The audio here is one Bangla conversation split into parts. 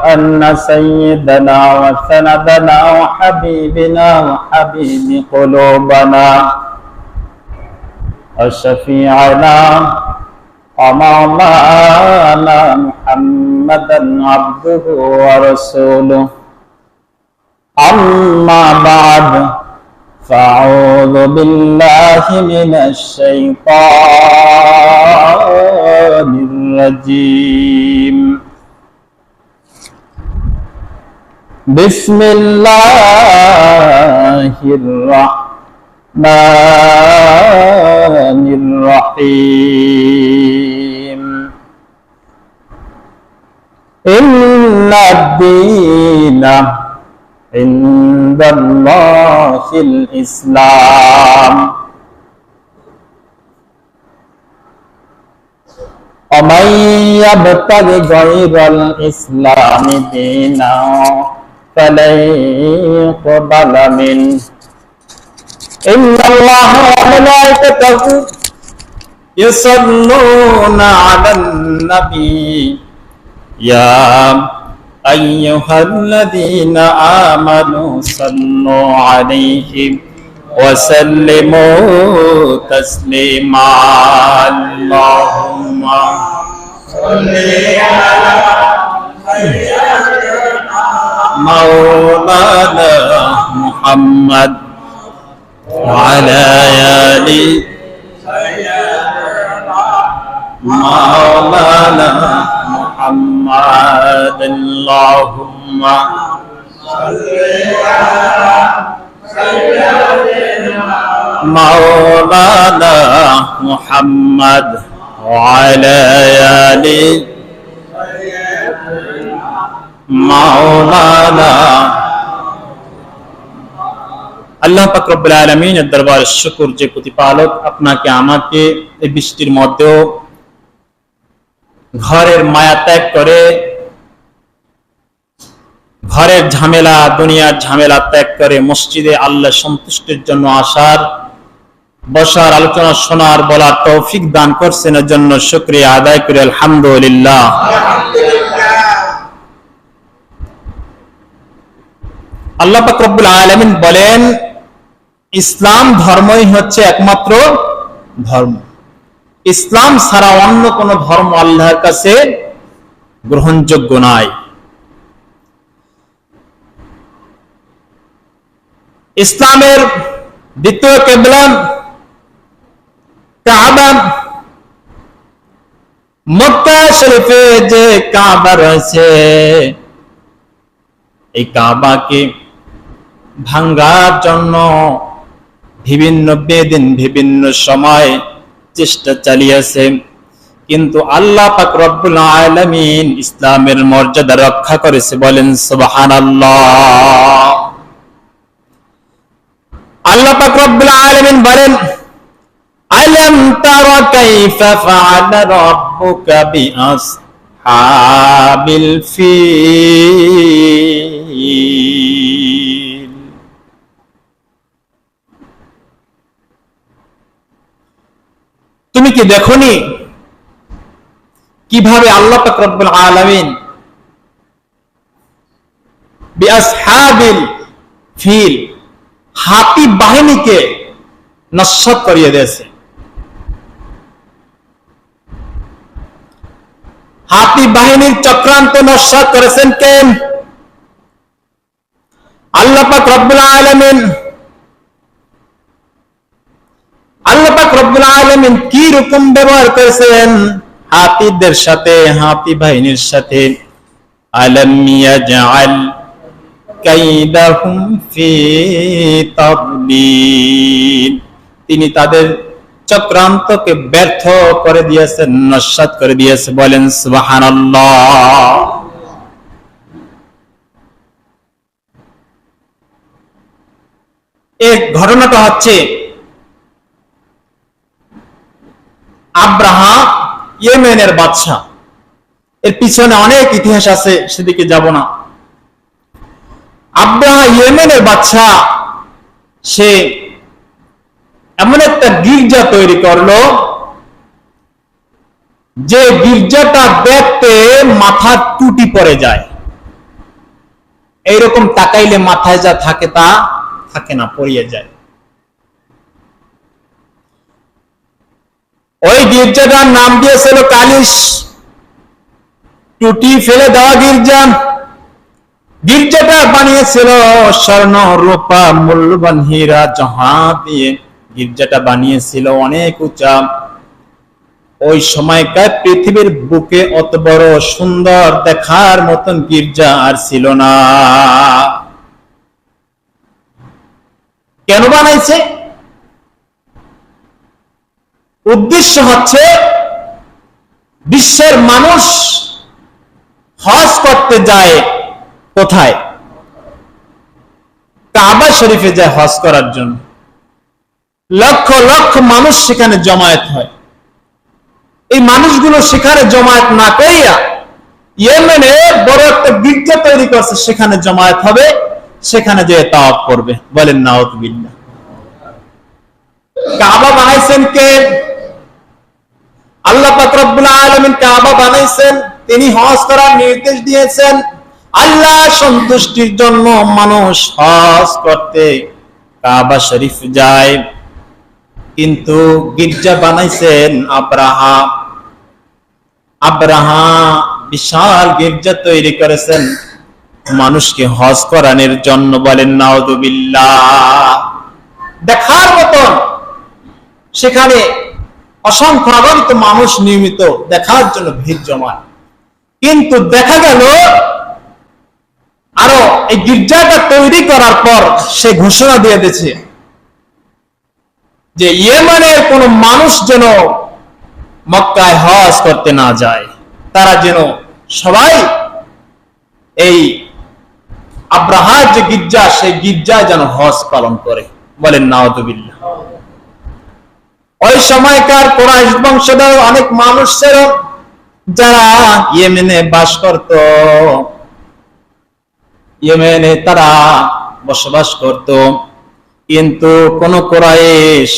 أن سيدنا وسندنا وحبيبنا وحبيب قلوبنا وشفيعنا ومولانا محمدا عبده ورسوله أما بعد فأعوذ بالله من الشيطان الرجيم بسم الله الرحمن الرحيم إن الدين عند الله الإسلام ومن يبتغ غير الإسلام دينا فلن يقبل منه إن الله وملائكته يصلون على النبي يا أيها الذين آمنوا صلوا عليه وسلموا تسليما اللهم صل على مولانا محمد وعلى آل مولانا محمد اللهم صل على سيدنا مولانا محمد وعلى آل مولانا আল্লাহ পাক রব্বুল আলামিনের দরবারে শুকর যে প্রতিপালক আপনাকে আমাকে এই বৃষ্টির মধ্যেও ঘরের মায়া ত্যাগ করে ঘরের ঝামেলা দুনিয়ার ঝামেলা ত্যাগ করে মসজিদে আল্লাহ সন্তুষ্টির জন্য আসার বসার আলোচনা শোনার বলার তৌফিক দান করছেন এর জন্য শুকরিয়া আদায় করি আলহামদুলিল্লাহ। আল্লাহ পাক রব্বুল আলামিন বলেন ইসলাম ধর্মই হচ্ছে একমাত্র ধর্ম, ইসলাম ছাড়া অন্য কোন ধর্ম আল্লাহর কাছে গ্রহণযোগ্য নয়। ইসলামের দ্বিতীয় কিবলা কাবা, মক্কা শরীফে যে কাবা রয়েছে এই কাবাকে ভাঙ্গার জন্য বিভিন্ন বেদিন বিভিন্ন সময় চেষ্টা চালিয়েছে, কিন্তু আল্লাহ পাক রব্বুল আলামিন ইসলামের মর্যাদা রক্ষা করেছে, বলেন সুবহানাল্লাহ। আল্লাহ পাক রব্বুল আলামিন বলেন আলাম তারা কাইফা ফাআলা রাব্বুকা বিআসহাবিল ফিল। তুমি কি দেখোনি কিভাবে আল্লাহ পাক রব্বুল আলামিন বিআসহাবিল ফিল হাতি বাহিনীকে নস্যাৎ করিয়ে দিয়েছে। হাতি বাহিনীর চক্রান্ত নস্যাৎ করেছেন কে? আল্লাহ পাক রব্বুল আলামিন। আল্লাহ পাক রব্বুল আলামিন কি রকম ব্যবহার করেছেন হাতিদের সাথে, হাতি বাহিনীর সাথে? আলাম ইয়াজআল কাইদাহুম ফি তাদলিল, তিনি তাদের চক্রান্তকে ব্যর্থ করে দিয়েছেন, নস্যাৎ করে দিয়েছে, বলেন সুবহানাল্লাহ। এই ঘটনাটা হচ্ছে আব্রাহা ইয়েমেনের বাদশা। এর পিছনে অনেক ইতিহাস আছে, সেদিকে যাব না। আব্রাহা ইয়েমেনের বাদশা, সে এমন একটা গির্জা তৈরি করলো যে গির্জাটা দেখতে মাথার টুটি পড়ে যায়, এইরকম তাকাইলে মাথায় যা থাকে তা থাকে না, পড়িয়ে যায়। ওই গির্জাটার নাম দিয়েছিল কালিশ, টুটি ফেলে দেওয়া গির্জা। গির্জাটা বানিয়েছিল স্বর্ণ, রূপা, মূল্যবান হীরা, জহা দিয়ে গির্জাটা বানিয়েছিল, অনেক উঁচা। ওই সময়কার পৃথিবীর বুকে অত বড় সুন্দর দেখার মতন গির্জা আর ছিল না। কেন বানাইছে? উদ্দেশ্য হচ্ছে বিশ্বের মানুষ হজ করতে যায় কোথায়? কাবা শরীফে যায় হজ করার জন্য। লক্ষ লক্ষ মানুষ সেখানে জমায়েত হয়। এই মানুষগুলো সেখানে জমায়েত না করিয়া ইয়েমেনে বড় একটা গির্জা তৈরি করছে, সেখানে জমায়েত হবে, সেখানে যে তাওয়াফ করবে। বলেন নাউযুবিল্লাহ। কাবা বানাইছেন কে? আল্লাহ পাক রব্বুল আলামিন কাবা বানাইছেন, তিনি হজ করার নির্দেশ দিয়েছেন। আল্লাহ সন্তুষ্টির জন্য মানুষ হজ করতে কাবা শরীফ যায়। কিন্তু গির্জা বানাইছেন আব্রাহা। আব্রাহা বিশাল গির্জা তৈরি করেছেন মানুষকে হজ করানোর জন্য। বলেন নাউযুবিল্লাহ। দেখার মতন সেখানে অসংখ্য আগত মানুষ নিয়মিত দেখার জন্য ভিড় জমায়। কিন্তু দেখা গেল আরো এই গির্জাটা তৈরি করার পর সে ঘোষণা দিয়ে দিয়েছে যে ইয়েমেনের কোন মানুষ যেন মক্কায় হজ করতে না যায়, তারা যেন সবাই এই আব্রাহার যে গির্জা, সেই গির্জায় যেন হজ পালন করে। বলেন নাউযুবিল্লাহ। ওই সময়কার কুরাইশ বংশধর অনেক মানুষ ছিল যারা ইয়েমেনে বাস করত। ইয়েমেনে তারা বসবাস করত, কিন্তু কোন কুরাইশ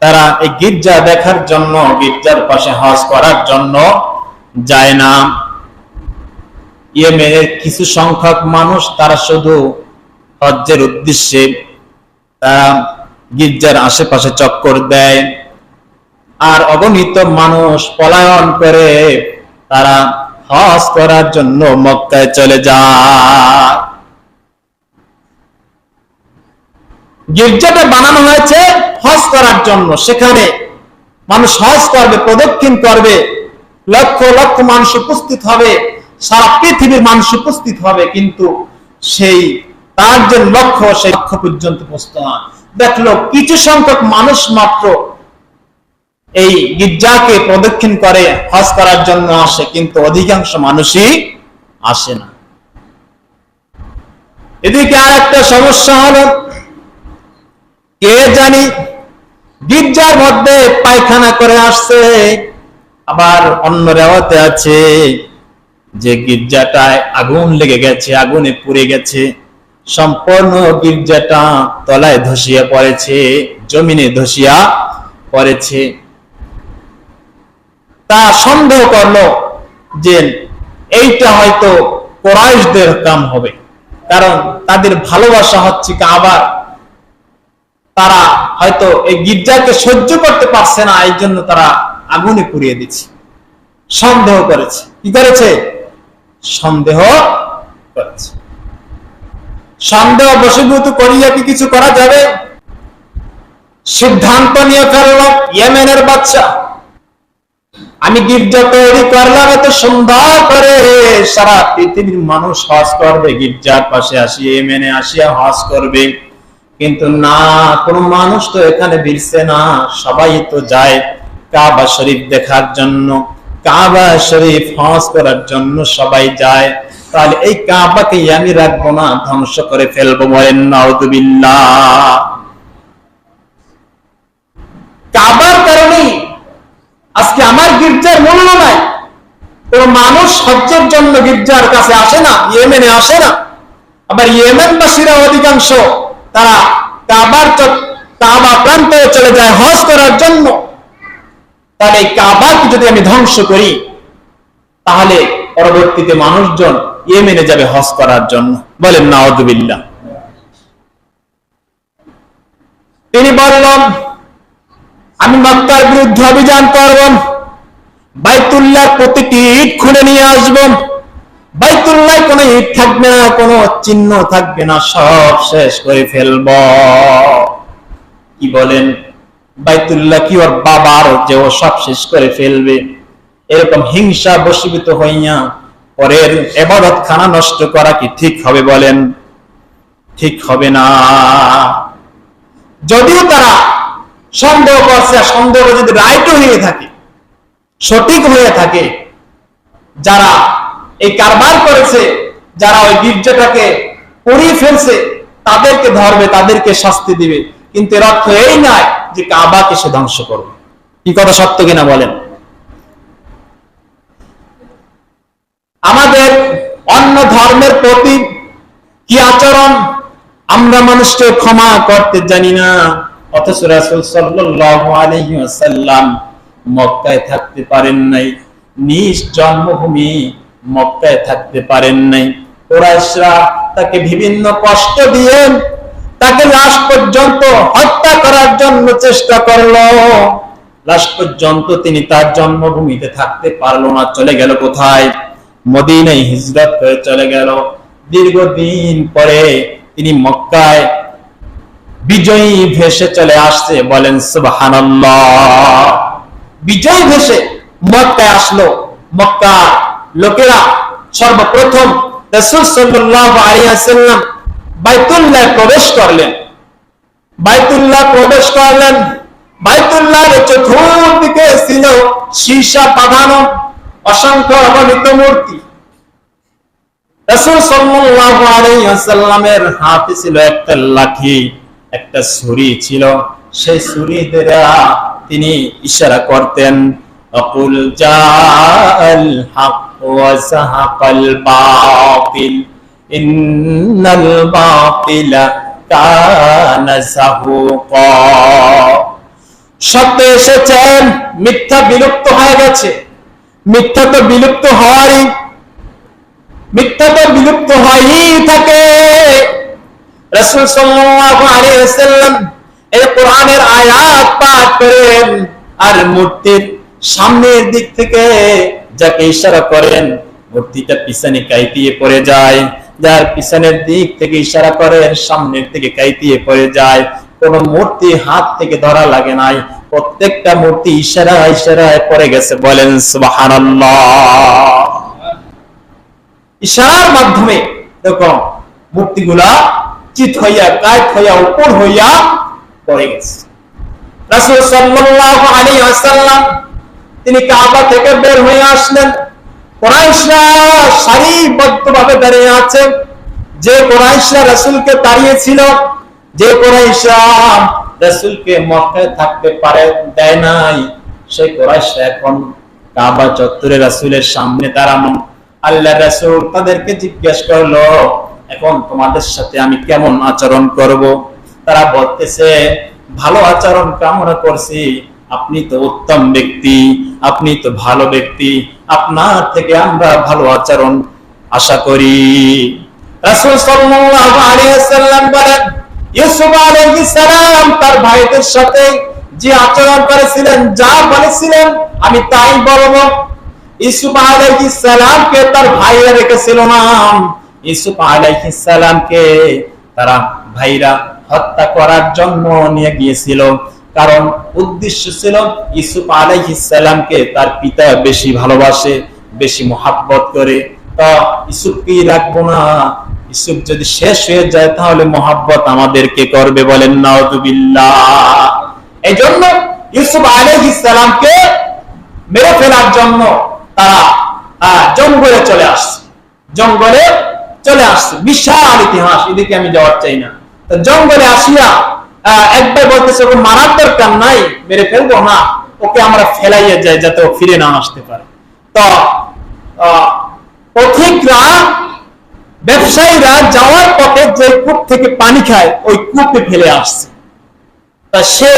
তারা এই গির্জা দেখার জন্য, গির্জার পাশে হজ করার জন্য যায় না। ইয়েমেনের কিছু সংখ্যক মানুষ তারা শুধু হজ্জের উদ্দেশ্যে তারা গির্জার আশেপাশে চক্কর দেয়, আর অগণিত মানুষ পলায়ন করে তারা হজ করার জন্য মক্কায় চলে যায়। গির্জাটা বানানো হয়েছে হজ করার জন্য, সেখানে মানুষ হজ করবে, প্রদক্ষিণ করবে, লক্ষ লক্ষ মানুষ উপস্থিত হবে, সারা পৃথিবীর মানুষ উপস্থিত হবে, কিন্তু সেই তার যে লক্ষ্য, সেই লক্ষ্য পর্যন্ত পৌঁছতে না। দেখলো কিছু সংখ্যক মানুষ মাত্র এই গির্জাকে প্রদক্ষিণ করে হজ করার জন্য আসে, কিন্তু অধিকাংশ মানুষই আসে না। এদিকে আর একটা সমস্যা হলো, কে জানি গির্জার মধ্যে পায়খানা করে আসছে। আবার অন্য রেওয়াতে আছে যে গির্জাটায় আগুন লেগে গেছে, আগুনে পুড়ে গেছে, সম্পূর্ণ গির্জাটা তলায় ধসিয়া পড়েছে, জমিনে ধসিয়া পড়েছে। তা সন্দেহ করলো যে এইটা হয়তো কুরাইশদের কাম হবে, কারণ তাদের ভালোবাসা হচ্ছে কাবার। তারা হয়তো এই গির্জাকে সহ্য করতে পারছে না, এই জন্য তারা আগুনে পুড়িয়ে দিচ্ছে। সন্দেহ করেছে। কি করেছে? সন্দেহ করেছে। সন্দেহ বশীভূত করিয়া কি কিছু করা যাবে? সিদ্ধান্ত নিয়ে ফেলল ইয়েমেনের বাদশা, আমি গির্জা তৈরি করলাম এত সুন্দর করে, সারা পৃথিবীর মানুষ হজ করবে, গির্জার পাশে আসিয়া ইয়েমেনে আসিয়া হজ করবে। কিন্তু না, কোন মানুষ তো এখানে ভিড়ছে না, সবাই তো যায় কাবা শরীফ দেখার জন্য, কাবা শরীফ হজ করার জন্য সবাই যায়। তাহলে এই কাবাকে আমি রাখবো না, ধ্বংস করে ফেলবো। বলেন নাউযুবিল্লাহ। কাবার কারণে আজকে আমার গির্জার মূল্য নাই। কোন মানুষ হজ্জের জন্য গির্জার কাছে আসে না, ইয়েমেনে আসে না। আবার ইয়েমেনবাসীরা অধিকাংশ তারা কাবা প্রান্তে চলে যায় হজ করার জন্য। তাহলে এই কাবাকে যদি আমি ধ্বংস করি, তাহলে পরবর্তীতে মানুষজন ইয়েমেনে যাবে হজ করার জন্য। বলেন নাউযুবিল্লাহ। তিনি বললেন আমি মক্কার বিরুদ্ধে অভিযান করব, বাইতুল্লাহর প্রতিটি ইট খুলে নিয়ে আসব, বাইতুল্লাহ কোনো ইট থাকবে না, কোনো চিহ্ন থাকবে না, সব শেষ করে ফেলব। কি বলেন? বাইতুল্লাহ কি ওর বাবার যে ও সব শেষ করে ফেলবে? এরকম হিংসা বশীভূত হইয়া পরের ইবাদত খানা নষ্ট করা কি ঠিক হবে? বলেন ঠিক হবে না। যদিও তারা সন্দেহ করছে, সন্দেহ যদি রাইট হয়ে থাকে, সঠিক হয়ে থাকে, যারা এই কারবার করেছে, যারা ওই বীর্যটাকে পুড়িয়ে ফেলছে, তাদেরকে ধরবে, তাদেরকে শাস্তি দিবে, কিন্তু এর অর্থ এই নয় যে কাবাকে সে ধ্বংস করবে। কি কথা সত্য কিনা বলেন? আমাদের অন্য ধর্মের প্রতি কি আচরণ, আমরা মানুষকে ক্ষমা করতে জানি না, অথচ রাসূল সাল্লাল্লাহু আলাইহি ওয়াসাল্লাম মক্কায় থাকতে পারেন নাই, নিজ জন্মভূমি মক্কায় থাকতে পারেন নাই। কুরাইশরা তাকে বিভিন্ন কষ্ট দিয়ে তাকে লাশ পর্যন্ত হত্যা করার জন্য চেষ্টা করলো, লাশ পর্যন্ত তিনি তার জন্মভূমিতে থাকতে পারলো না, চলে গেল কোথায়? মদিনায় হিজরত করে চলে গেল। দীর্ঘদিন পরে তিনি মক্কায় বিজয়ী ভেসে চলে আসছে। বলেন সুবহানাল্লাহ। বিজয়ী ভেসে মক্কায় আসলো। মক্কা লোকেরা সর্বপ্রথম রাসূল সাল্লাল্লাহু আলাইহি ওয়াসাল্লাম বাইতুল্লাহ প্রবেশ করলেন। বাইতুল্লাহ প্রবেশ করলেন। বাইতুল্লাহর চতুর্দিকে ছিল সীসা বাঁধানো অসংখ্য অগণিত মূর্তি। রাসূল সাল্লাল্লাহু আলাইহি ওয়াসাল্লামের হাতে ছিল একটা লাঠি, একটা ছুরি ছিল। সেই ছুরি দ্বারা তিনি ইশারা করতেন, আকুল জাআল হক ওয়া যাহাকাল বাতিল ইন্নাল বাতিলা কানা যাহুকা। সত্য এসেছেন, মিথ্যা বিলুপ্ত হয়ে গেছে। মিথ্যা তো বিলুপ্ত হয়ই, মিথ্যা তো বিলুপ্ত হয়েই থাকে। রাসূল সাল্লাল্লাহু আলাইহি ওয়াসাল্লাম এই কোরআনের আয়াত পাঠ করেন আর মূর্তির সামনের দিক থেকে যাকে ইশারা করেন, মূর্তিটা পিছনে কাইতিয়ে পড়ে যায়। যার পিছনের দিক থেকে ইশারা করেন, সামনের দিকে কাইতিয়ে পড়ে যায়। কোন মূর্তি হাত থেকে ধরা লাগে নাই, প্রত্যেকটা মূর্তি ইশারায় পড়ে গেছে। বলেন সুবহানাল্লাহ। ইশারার মাধ্যমে দেখো মূর্তিগুলা চিত হইয়া, কায়ত হইয়া, উপর হইয়া পড়ে গেছে। রাসূল সাল্লাল্লাহু আলাইহি ওয়াসাল্লাম তিনি কাবা থেকে বের হয়ে আসলেন। কুরাইশরা সারিবদ্ধভাবে দাঁড়িয়ে আছে। যে কুরাইশরা রাসূলকে তাড়িয়েছিল, যে কুরাইশরা রাসূলকে মক্কায় থাকতে পারে দেয় নাই, সেই কুরাইশরা এখন কাবা চত্বরে রাসূলের সামনে দাঁড়ানো। আল্লাহ রাসূল তাদেরকে জিজ্ঞেস করলো, এখন তোমাদের সাথে আমি কেমন আচরণ করব? তারা বলতেছে, ভালো আচরণ কামনা করছি, আপনি তো উত্তম ব্যক্তি, আপনি তো ভালো ব্যক্তি, আপনার থেকে আমরা ভালো আচরণ আশা করি। রাসূল সাল্লাল্লাহু আলাইহি ওয়াসাল্লাম বলেন, ইউসুফ আলাইহিস সালাম তার ভাইদের সাথে যে আচরণ করেছিলেন, যা বলেছিলেন আমি তাই বলবো। ইউসুফ আলাইহিস সালামকে তার ভাইরা রেখেছিল না, ইউসুফ আলাইহিস সালামকে তারা ভাইরা হত্যা করার জন্য নিয়ে গিয়েছিল। কারণ উদ্দেশ্য ছিল ইউসুফ আলাইহিস সালামকে তার পিতা বেশি ভালোবাসে, বেশি মোহাব্বত করে। তো ইউসুফকে রাখবো না, ইউসুফ যদি শেষ হয়ে যায় তাহলে মোহাব্বত আমাদেরকে করবে। বলেন নাউযুবিল্লাহ। এই জন্য ইউসুফ আলাইহিস সালামকে মেরে ফেলার জন্য তারা জঙ্গলে চলে আসছে। জঙ্গলে চলে আসছে, বিশাল ইতিহাস, এদিকে আমি যাওয়ার চাই না। তো জঙ্গলে আসিয়া একবার বলতেছে, ওকে মারার দরকার নাই, মেরে ফেলবো না, ওকে আমরা ফেলাইয়া যাই যাতে ও ফিরে না আসতে পারে। তো পথিকরা, ব্যবসায়ীরা যাওয়ার পথে যে কূপ থেকে পানি খায়, ওই কূপে ফেলে আসছে। তা সে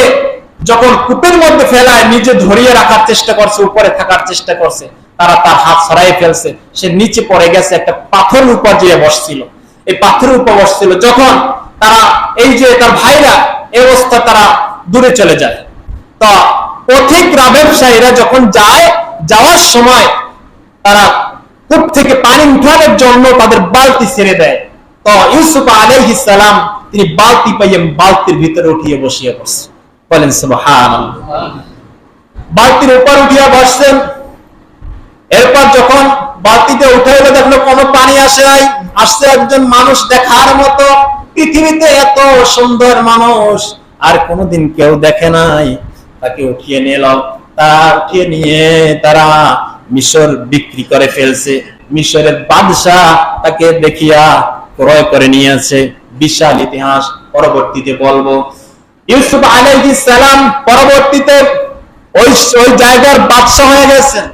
যখন কূপের মধ্যে ফেলায়, নিজে ধরিয়ে রাখার চেষ্টা করছে, উপরে থাকার চেষ্টা করছে, তারা তার হাত ছড়াই ফেলছে, সে নিচে পড়ে গেছে, একটা পাথরের উপর যেয়ে বসছিল। এই পাথরের উপর বসছিল, যখন তারা এই যে তার ভাইরা এই অবস্থা, তারা দূরে চলে যায়। তো পথিকরা ব্যবসায়ীরা যখন যায়, যাওয়ার সময় তারা কূপ থেকে পানি উঠানোর জন্য তাদের বালতি ছেড়ে দেয়। তো ইউসুফ আলাইহিস সালাম তিনি বালতি পাইয়ে বালতির ভিতরে উঠিয়ে বসিয়ে বসছে। বলেন সুবহানাল্লাহ। বালতির উপর উঠিয়ে বসছেন। এরপর যখন বালতিতে উঠাইলে দেখলো কোনো পানি আসে নাই, আসছে একজন মানুষ দেখার মতো। পৃথিবীতে এত সুন্দর মানুষ আর কোনোদিন কেউ দেখে নাই। তাকে উঠিয়ে নিল, উঠিয়ে নিয়ে তারা মিশর বিক্রি করে ফেলছে। মিশরের বাদশাহ তাকে দেখিয়া ক্রয় করে নিয়েছে। বিশাল ইতিহাস, পরবর্তীতে বলবো। ইউসুফ আলাইহিস সালাম পরবর্তীতে ওই জায়গার বাদশাহ হয়ে গেছেন।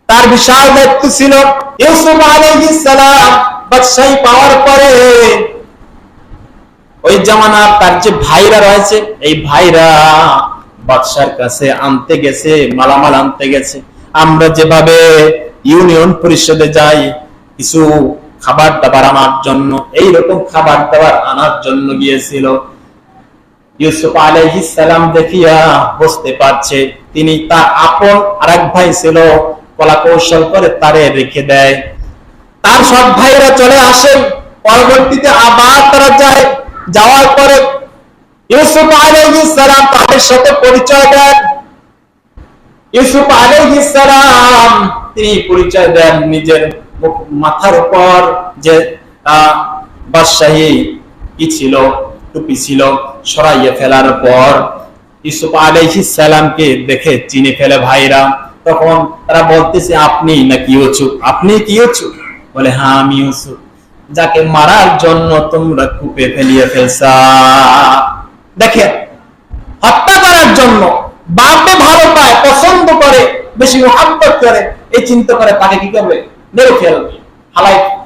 তার বিশাল দায়িত্ব ছিল। ইউসুফ আলাইহিস সালাম বাদশাহী পাওয়ার পরে ওই জামানার তার যে ভাইরা রয়েছে, এই ভাইরা বাদশার কাছে আনতে গেছে, মালামাল আনতে গেছে। আমরা যেভাবে ইউনিয়ন পরিষদে যাই কিছু খাবার দাবার আনার জন্য, এইরকম খাবার দাবার আনার জন্য গিয়েছিল। ইউসুফ আলাইহিস সালাম দেখিয়া বুঝতে পারছে তিনি তার আপন আরেক ভাই ছিল, কলা কৌশল করে তারে রেখে দেয়। তার সব ভাইরা চলে আসে। পরবর্তীতে আবার তারা যায়। যাওয়ার পরে ইউসুফ আলাইহিস সালাম তাদের সাথে পরিচয় দেন। ইউসুফ আলাইহিস সালাম তিনি পরিচয় দেন নিজের মাথার উপর যে বাদশাহী কি ছিল, টুপি ছিল, সরাইয়ে ফেলার পর ইউসুফ আলাইহিস সালামকে দেখে চিনে ফেলে ভাইরা। তখন তারা বলতেছে, আপনি নাকি ইউসুফ? আপনি কি ইউসুফ? বলে, হ্যাঁ আমি ইউসুফ, যাকে মারার জন্য তোমরা কূপে ফেলিয়ে ফেলছা। দেখে হত্যা করার জন্য বাপে ভালো পায়, পছন্দ করে, বেশি মুহাব্বত করে, এই চিন্তা করে তাকে কি করবে? মেরে ফেলবে।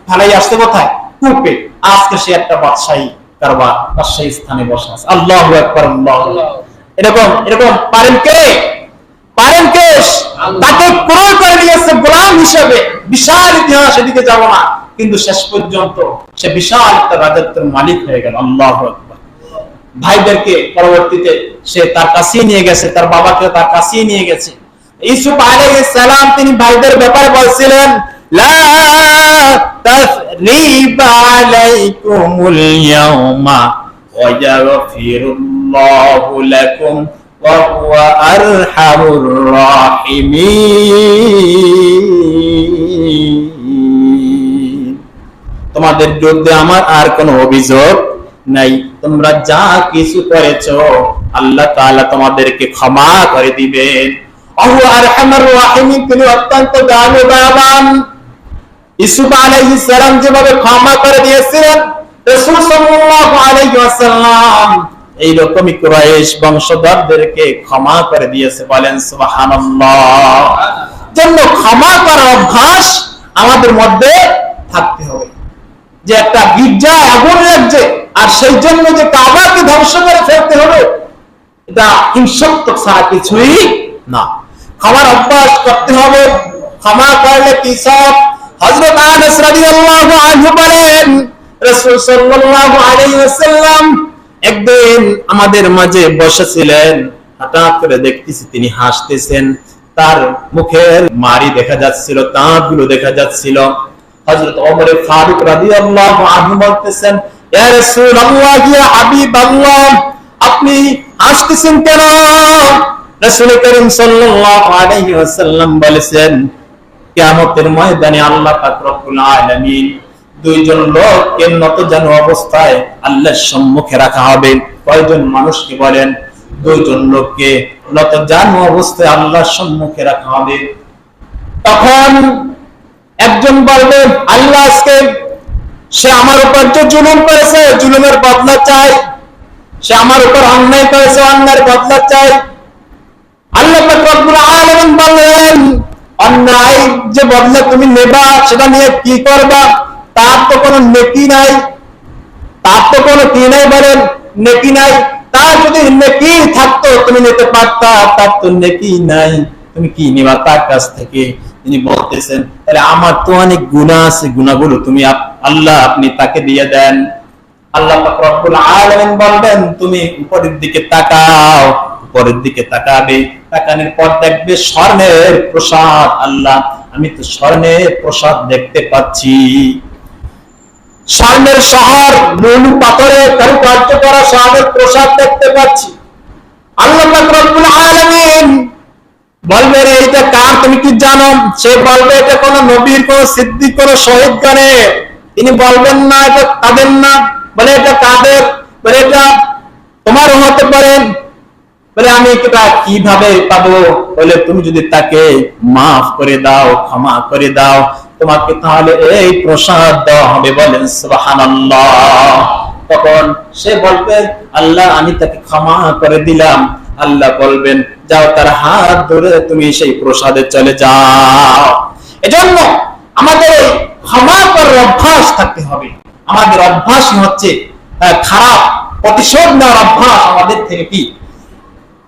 ফালাই আসতে কোথায়? কূপে। আজকে সে একটা বাদশাহী কারবার, বাদশাহী স্থানে বসে আছে। আল্লাহু আকবার, আল্লাহ। এরকম এরকম পারেন কে? পারেন কে? তাকে ক্রয় করে নিয়েছে গোলাম হিসেবে। বিশাল ইতিহাস, এদিকে যাব না, কিন্তু শেষ পর্যন্ত সে বিশাল একটা রাজত্বের মালিক হয়ে গেল। আল্লাহু আকবার। ভাইদেরকে পরবর্তীতে সে তার কাছে নিয়ে গেছে, তার বাবাকে তার কাছে নিয়ে গেছে। ইউসুফ আলাইহিস সালাম তিনি ভাইদের ব্যাপারে বলছিলেন, লা তাসরিবা আলাইকুমুল ইয়াওমা ওয়া ইয়াগফিরুল্লাহু লাকুম ওয়া হুয়া আরহামুর রাহিমিন। তোমাদের বিরুদ্ধে আমার আর কোনো অভিযোগ নাই। তোমরা যা কিছু করেছো আল্লাহ তাআলা তোমাদেরকে ক্ষমা করে দিবেন। আল্লাহু আরহামুর রাহিমিন, তিনি অত্যন্ত দয়াবান। ইউসুফ আলাইহিস সালাম যেভাবে ক্ষমা করে দিয়েছিলেন, রাসূল সাল্লাল্লাহু আলাইহি ওয়াসাল্লাম এই রকমই কুরাইশ বংশধরদেরকে ক্ষমা করে দিয়েছে। বলেন সুবহানাল্লাহ। জন্য ক্ষমা করার অভ্যাস আমাদের মধ্যে থাকতে হবে। যে একটা গির্জায় আগুন লাগছে আর সেই জন্য যে কাবাকে ধ্বংস করে ফেলতে হবে, এটা হিংসাত্মক ছাড়া কিছুই না। ক্ষমার অভ্যাস করতে হবে। ক্ষমা করলে কি সব? হযরত আনাস রাদিয়াল্লাহু আনহু বলেন, রাসূল সাল্লাল্লাহু আলাইহি ওয়াসাল্লাম একদিন আমাদের মাঝে বসেছিলেন। হঠাৎ করে দেখতেছি তিনি হাসতেছেন, তার মুখের মারি দেখা যাচ্ছিল, দাঁতগুলো দেখা যাচ্ছিল। হযরত ওমর ফারুক রাদিয়াল্লাহু আনহু বলতেছেন, ইয়া রাসূলুল্লাহ, ইয়া হাবিবাল্লাহ, আপনি হাসতেছেন কেন? রাসূল করিম সাল্লাল্লাহু আলাইহি ওয়াসাল্লাম বলেছেন, কিয়ামতের ময়দানে আল্লাহ পাক রব্বুল আলামিন দুইজন লোককে নতজানু অবস্থায় আল্লাহর সম্মুখে রাখা হবে। কয়জন মানুষকে বলেন? দুইজন লোককে নতজানু অবস্থায় আল্লাহর সম্মুখে রাখা হবে। তখন একজন বলবে, আল্লাহ আজকে সে আমার উপর যে জুলুম করেছে, জুলুমের বদলা চাই। সে আমার উপর অন্যায় করেছে, অন্যায়ের বদলা চাই। আল্লাহ পাক রব্বুল আলামিন বললেন, অন্যায় যে বদলা তুমি নেবা সেটা নিয়ে কি করবা? তার তো কোনো নেকি নাই। তার তো কোনো কি নাই? বলেন, নেকি নাই। তার যদি নেকি থাকতো তুমি নিতে পারতা, তার তো নেকি নাই, তুমি কি নিবা তার কাছ থেকে? তিনি বলতেছেন তাহলে আমার তো অনেক গুনাহ আছে, গুনাহগুলো তুমি আল্লাহ আপনি তাকে দিয়ে দেন। আল্লাহ পাক রব্বুল আলামিন বলবেন তুমি উপরের দিকে তাকাও, উপরের দিকে তাকাবে, তাকানোর পর দেখবে স্বর্ণের প্রসাদ। আল্লাহ আমি তো স্বর্ণের প্রসাদ দেখতে পাচ্ছি, স্বর্ণের শহর, লুলু পাথরে কারুকার্য করা স্বর্ণের প্রসাদ দেখতে পাচ্ছি। আল্লাহ পাক রব্বুল আলামিন বলবেন এইটা কার তুমি কি জানো? সে বলবে এটা কোন নবীর, কোন সিদ্দিক, কোন শহীদ গানের। তিনি বলবেন না এটা তাদের না, বলে এটা কাদের, বলে এটা তোমারও হতে পারে। বলে আমি এটা কিভাবে পাবো? বলে তুমি যদি তাকে মাফ করে দাও, ক্ষমা করে দাও, তোমাকে তাহলে এই প্রসাদ দেওয়া হবে। বলেন সুবহানাল্লাহ। তখন সে বলবে আল্লাহ আমি তাকে ক্ষমা করে দিলাম। আল্লাহ বলবেন যাও তার হাত ধরে তুমি সেই প্রসাদে চলে যাও। এজন্য আমাদের ক্ষমা করার অভ্যাস থাকতে হবে। আমাদের অভ্যাসই হচ্ছে খারাপ প্রতিশোধ নেওয়ার অভ্যাস আমাদের থেকে কি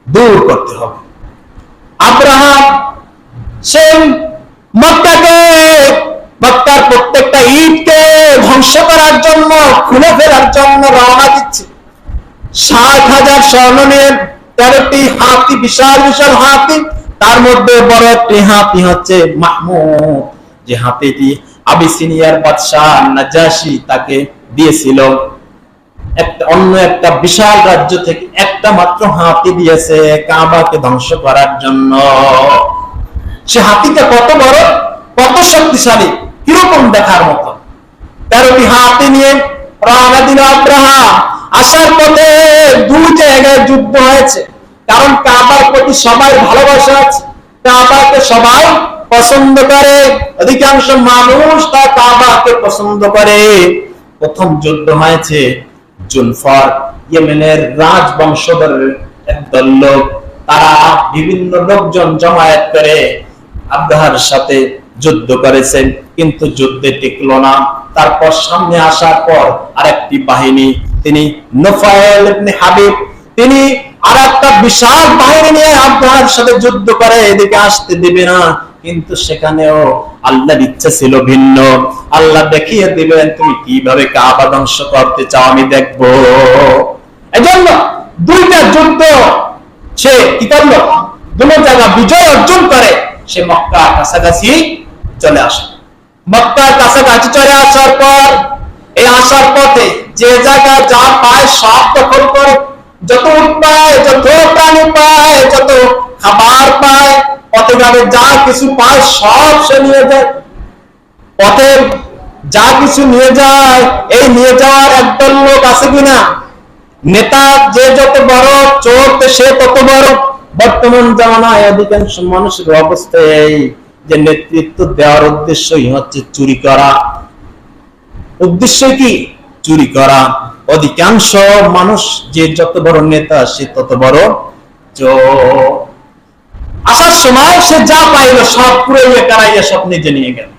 দূর করতে হবে। আব্রাহাম সে মক্কার প্রত্যেকটা ইটকে ধ্বংস করার জন্য, খুলে ফেলার জন্য রওনা দিচ্ছে। 60,000 স্বর্ণ নিয়ে 13টি হাতি, বিশাল বিশাল হাতি, তার মধ্যে বড় একটি হাতি হচ্ছে মাহমুদ, যে হাতিটি আবিসিনিয়ার বাদশাহ নাজাশী তাকে দিয়েছিল। অন্য একটা বিশাল রাজ্য থেকে একটা মাত্র হাতি দিয়েছে কাবাকে ধ্বংস করার জন্য। সে হাতিটা কত বড়, কত শক্তিশালী, কিরকম দেখার মতো। 13টি হাতি নিয়ে রওনা দিল আব্রাহাম। আসার পথে দুই জায়গায় যুদ্ধ হয়েছে, কারণ কাবার প্রতি সবাই ভালোবাসা আছে, কাবাকে সবাই পছন্দ করে, অধিকাংশ মানুষ তা কাবাকে পছন্দ করে। প্রথম যুদ্ধ হয়েছে জুলফার, ইয়েমেনের রাজবংশধরের একদল লোক, তারা বিভিন্ন লোকজন জমায়েত করে আব্রাহার সাথে যুদ্ধ করেছেন, কিন্তু যুদ্ধে টিকলো না। তারপর সামনে আসার পর আরেকটি বাহিনী, তিনি নুফাইল ইবনে হাবিব, তিনি আরেকটা বিশাল বাহিনী নিয়ে আব্রাহার সাথে যুদ্ধ করে, এদিকে আসতে দিবে না। কিন্তু সেখানেও আল্লাহর ইচ্ছা ছিল ভিন্ন। আল্লাহ দেখিয়ে দিবেন তুমি কিভাবে কাবা ধ্বংস করতে চাও, আমি দেখবো। এজন্য দুইটা যুদ্ধ সে কি করলো, দুটো জায়গা বিজয় অর্জন করে সে মক্কার কাছাকাছি চলে আসে। মক্কার কাছাকাছি চলে আসার পর এই আসার পথে যে জায়গা যা পায় সব দখল করে, যত উট পায়, যত প্রাণী পায়, যত খাবার পায়, পথে যাবে যা কিছু পায় সব সে নিয়ে যায়। পথে যা কিছু নিয়ে যায়, এই নিয়ে যাওয়ার একদল লোক আছে কিনা, নেতা যে যত বড়, চোর সে তত বড়। বর্তমান জামানায় অধিকাংশ মানুষের অবস্থা এই যে নেতৃত্ব দেওয়ার উদ্দেশ্যই হচ্ছে চুরি করা। উদ্দেশ্য কি? চুরি করা। অধিকাংশ মানুষ যে যত বড় নেতা সে তত বড় চোর। আসার সময় সে যা পাইল সব পুরাইয়া কারাইয়া সব নিজে নিয়ে গেল।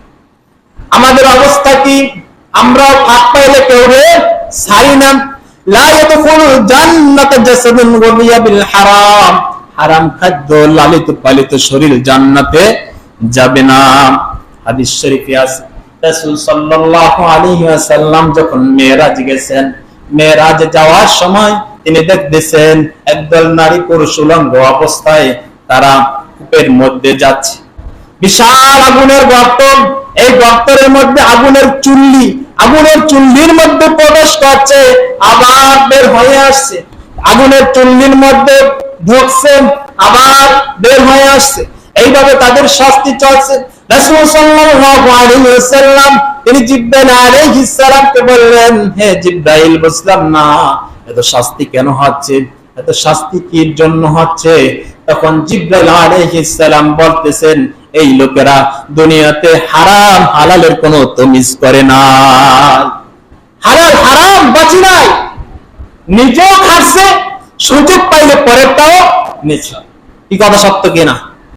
আমাদের অবস্থা কি? আমরা ফাঁক পাইলে কেউ ছাড়ি না। লা ইয়াদখুলুল জান্নাতা জাসাদুন গুযিয়া বিল হারাম, হারাম খাদ্য লালিত পালিত শরীর জান্নাতে যাবে না। হাদিস শরীফে আছে রাসূল সাল্লাল্লাহু আলাইহি ওয়াসাল্লাম যখন মেরাজ গেছেন, মেরাজে যাওয়ার সময় তিনি দেখতেছেন একদল নারী পুরুষ উলঙ্গ অবস্থায় তারা কূপের মধ্যে যাচ্ছে। বিশাল আগুনের গর্ত, এই গর্তের মধ্যে আগুনের চুল্লি, আগুনের চুল্লির মধ্যে প্রবেশ করছে, আবার বের হয়ে আসছে। আগুনের চুল্লির মধ্যে ঢুকছে, আবার বের হয়ে আসছে। এইভাবে তাদের শাস্তি চলছে। রাসূল সাল্লাল্লাহু আলাইহি ওয়াসাল্লাম তিনি জিবরাইল আলাইহিস সালামকে বললেন, হে জিবরাইল, বুঝলাম না এত শাস্তি কেন হচ্ছে, এত শাস্তি কির জন্য হচ্ছে? তখন জিবরাইল আলাইহিস সালাম বলতেছেন, এই লোকেরা দুনিয়াতে হারাম হালালের কোনো তমিজ করে না, হালাল হারাম বাঁচি নাই, নিজেও খাচ্ছে, সুযোগ পাইলে পরেরটাও নিচ্ছে। কি কথা সত্য কিনা?